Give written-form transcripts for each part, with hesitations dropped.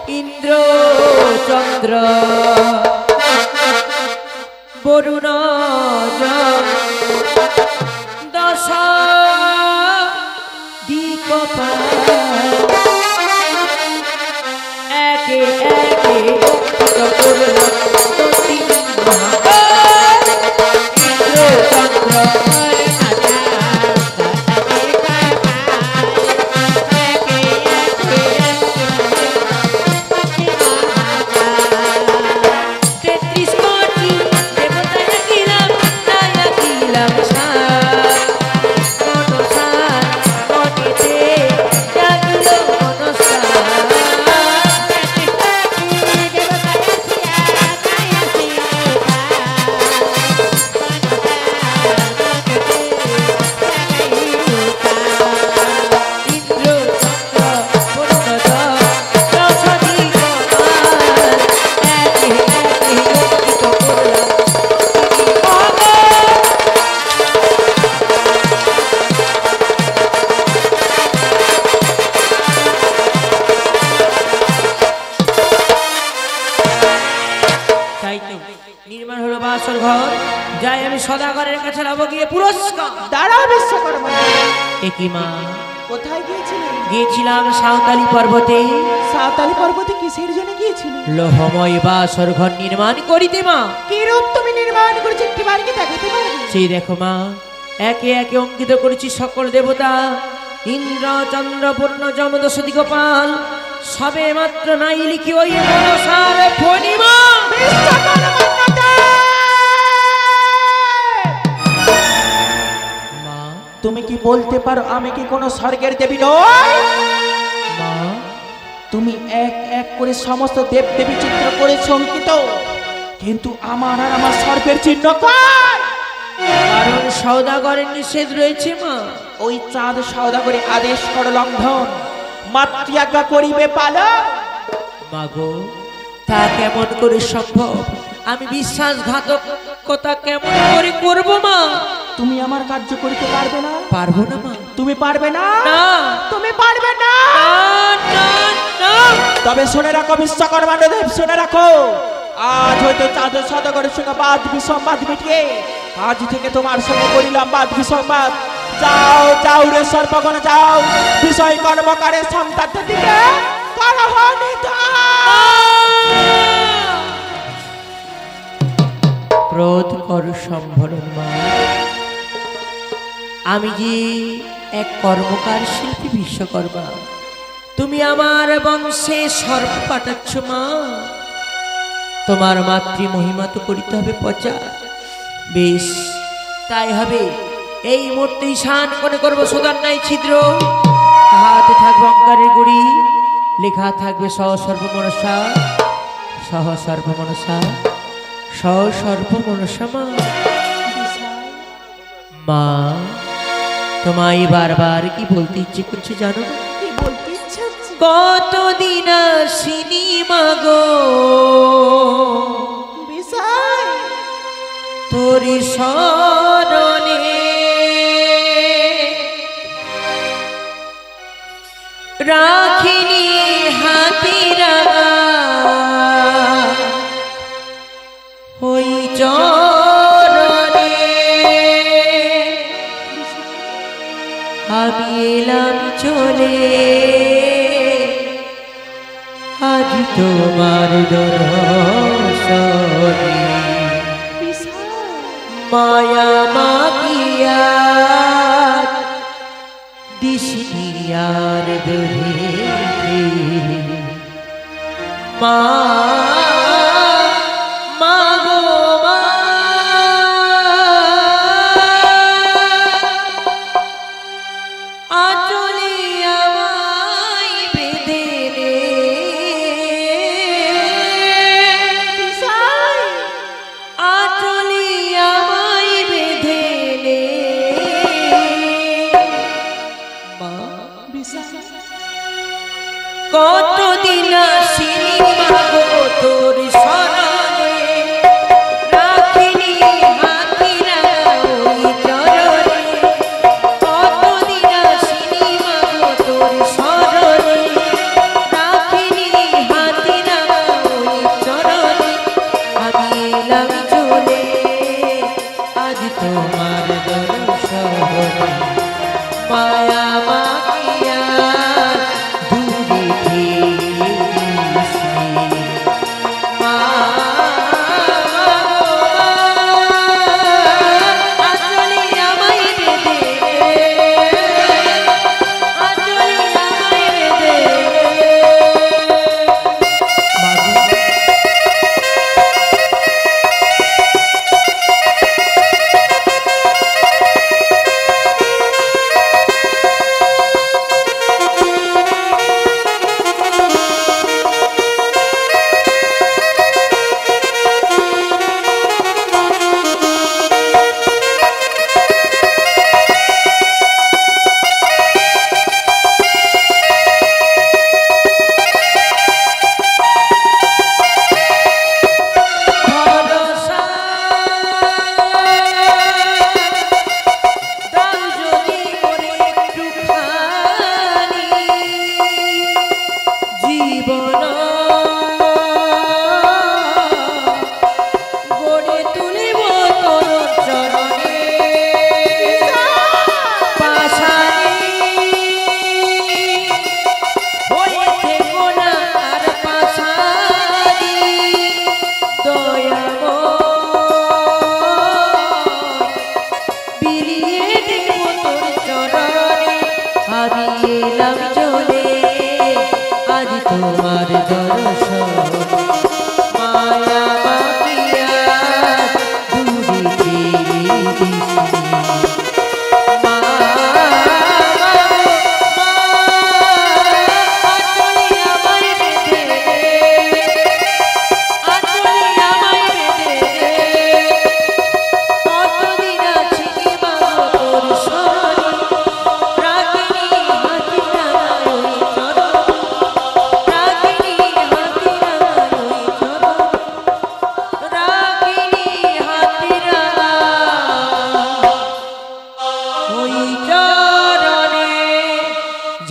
इंद्र चंद्र वरुण दश दिक्पाल एके एके इंद्र चंद्र निर्माण हलो बासर घर जाए আমি সদাগরের কাছে লাভ গিয়ে পুরস্কার দাঁড়াও বিশ্বকর্মা একই মা কোথায় গিয়েছিলেন? গিয়েছিলাম সাঁওতালি পর্বতে। সাঁওতালি পর্বতে কিসের জন্য গিয়েছিলেন? লোহময় বাসর ঘর নির্মাণ করিতে মা। কি রূপ তুমি নির্মাণ করেছো একটি বার কি দেখাতে পারবে? সেই দেখো মা, একে একে অঙ্কিত করেছি সকল দেবতা, ইন্দ্র চন্দ্র পূর্ণ যমদশ দিগপাল, সবে মাত্র নাই লিখি ওই মনসার ফণিমা। মা তুমি কি বলতে পারো আমি কি কোনো স্বর্গের দেবী নই? মা তুমি এক এক করে সমস্ত দেব দেবী চিত্র করেছো অঙ্কিত, কিন্তু আমার আর আমার স্বর্গের চিহ্ন কই? কারণ সওদাগরের নিষেধ রয়েছে মা। ওই চাঁদ সওদাগরের আদেশ কর লঙ্ঘন, মাতৃজ্ঞা করিবে পালন। মাগো তা কেমন করে সম্ভব? আমি বিশ্বাসঘাতকতা কেমন করে করব মা? তুমি আমার কার্য করিতে পারবে না? পারবো না মা। তুমি পারবে না? না তুমি পারবে না? না না। তবে শুনে রাখো বিশ্বকর্মা দেব, শুনে রাখো, আজ হয়তো চাঁদ সওদাগরের সঙ্গে বাদ বিসম্বাদ মিটিয়ে আজ থেকে তোমার সঙ্গে করিলাম বাদ বিসম্বাদ। যাও যাও রে সর্বগণ যাও, বিষয় কর্মকারের সন্তানদের দিকে করহ নিধন। ক্রোধ কর সম্ভরণ মা। আমি যে এক কর্মকার শিল্পী বিশ্বকর্মা, তুমি আমার বংশে সর্প পাঠাচ্ছ মা। তোমার মাতৃ মহিমা তো করিতে হবে প্রচার। বেশ তাই হবে। এই মুহূর্তে ঈশান কোণে করবো সোদার নাই ছিদ্র, হাতে থাকবে অঙ্কারের গুড়ি, লেখা থাকবে সহসর্বমনসা সহসর্বমনসা সহসর্বমনসা মা। মা তোমায় বারবার কি বলতে ইচ্ছে করছে জানো? কি বলতে ইচ্ছে হচ্ছে? কতদিন আসিনি মাগো বিষয় তোরি শরণে, রাখিনি হাতিরা ওই চরণে। আমি এলাম চলে আজ তোমার দর্শনে, মায়া মাগিয়া দিশিয়ার দোহে মা। মাগো মা আচলে আমায় বেঁধে রে, আচলে আমায় বেঁধে রে মা। কতদিন আসিনি মাগো মায়া মাখিয়া দূরে ঠেলিছি। মা আঁচলে আমায় বেঁধে, আঁচলে আমায় বেঁধে। তোমার দর্শন মায়া মাখিয়া দূরে ঠেলিছি।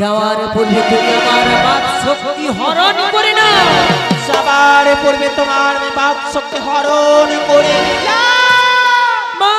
যাওয়ার পূর্বে তুমি আমার বাক শক্তি হরণ করে না। যাবার পূর্বে তোমার বাক শক্তি হরণ করে নিলাম। মা